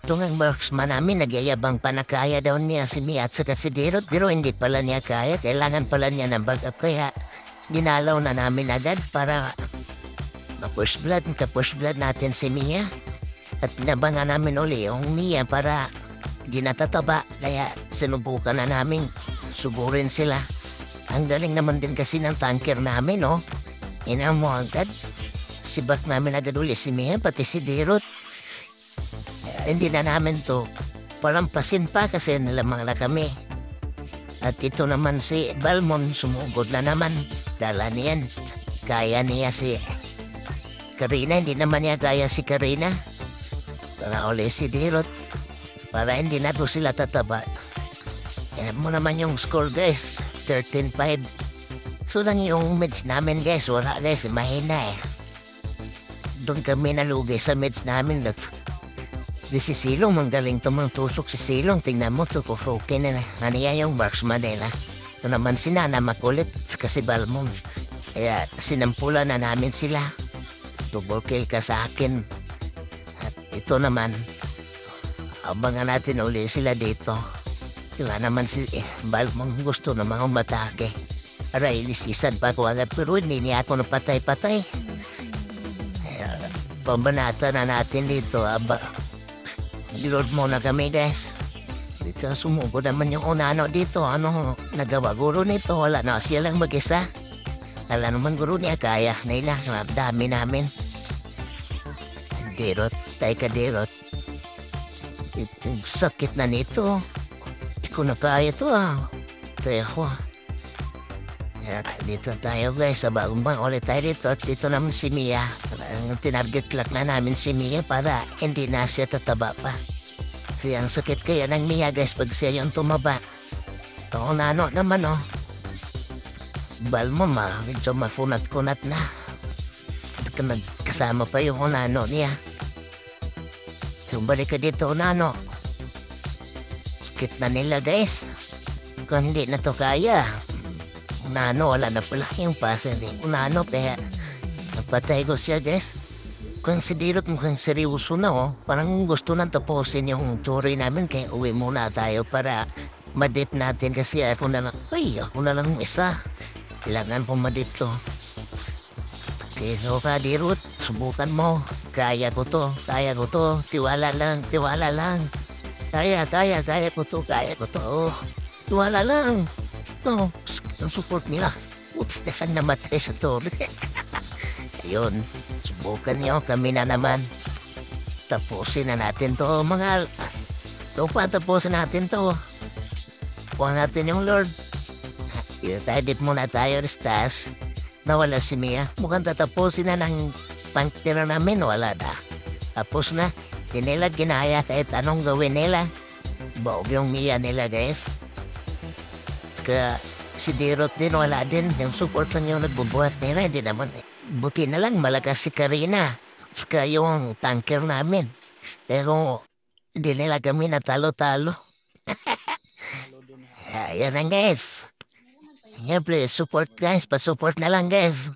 Tungang marksman namin, nagyayabang pa na kaya daw niya si Mia at saka si Dirot, pero hindi pala niya kaya. Kailangan pala niya ng backup, kaya dinalaw na namin agad para ma-push blood natin si Mia. At pinabangan namin uli yung Mia para di natataba, kaya sinubukan na namin sugurin sila. Ang galing naman din kasi ng tanker namin, no? Ina mo agad, sibak namin agad uli si Mia, pati si Dirot. Hindi na namin to palampasin pa kasi nalamang na kami. At ito naman si Balmon, sumugod na naman. Dala niyan, kaya niya si Karina, hindi naman niya kaya si Karina. Para uli si Dirot, para hindi na to sila tataba. Alam mo naman yung score guys, 13-5. So lang yung meds namin guys, wala guys, mahina eh. Doon kami nalugi sa meds namin. Di si Silong, manggaling to mga tusok si Silong. Tingnan mo to, kufukin na na. Ano yan yung marksman nila? Ito naman si Nana makulit kasi Balmon. Kaya sinampula na namin sila. Double kill ka sa akin. At ito naman, abangan natin uli sila dito. Sila naman si Balmon gusto namang umatake. Aray, ilisisan pa ko agad pero hindi niya ako napatay-patay. Pambanata na natin dito, aba. Reload muna kami guys. Dito sumugod naman yung unano dito. Ano nagawa guro nito? Wala na siya lang mag-isa. Wala naman guro niya kaya. Naila, dami namin. Dirot, tayo ka Dirot. Sakit na nito. Hindi ko na kaya ito Tayo ko dito tayo guys. Sa bagong bang ulit tayo dito. At dito naman si Mia. Tinarget lang na namin si Mia para hindi na siya tataba pa. Kasi ang sakit kaya ng Mia guys pag siya yung tumaba. Ito nano naman Balmon medyo makunat-kunat na. Nagkasama pa yung nano niya. So balik ka dito nano. Sakit na nila guys. Kung hindi na to kaya. Nano wala na pala yung pasa ni nano kaya napatay ko siya guys. Kung si Dirot mukhang seryoso na parang gusto nang tapusin yung story namin kaya uwi muna tayo para madip natin kasi ako na lang isa. Kailangan po madip to. Okay, so ka Dirot, subukan mo. Kaya ko to. Tiwala lang. Kaya ko to. Tiwala lang. Ito, ang support nila. Uts, nakan namatay sa to. Ayun, subukan niyo, kami na naman. Tapusin na natin to, mga lupa, tapusin natin to. Kuha natin yung Lord. Dip muna tayo, Ristas. Nawala si Mia. Mukhang tatapusin na ng pangtira namin, wala na. Tapos na, di nila ginaya kahit anong gawin nila. Baog yung Mia nila, guys. Kaya si Dirot din, wala din. Yung support lang yung nagbubuhat nila, hindi naman buti na lang malakas si Karina. Saka yung tanker namin. Pero hindi nila kami natalo-talo. Ayan lang guys. Siyempre, support guys. Pa-support na lang guys.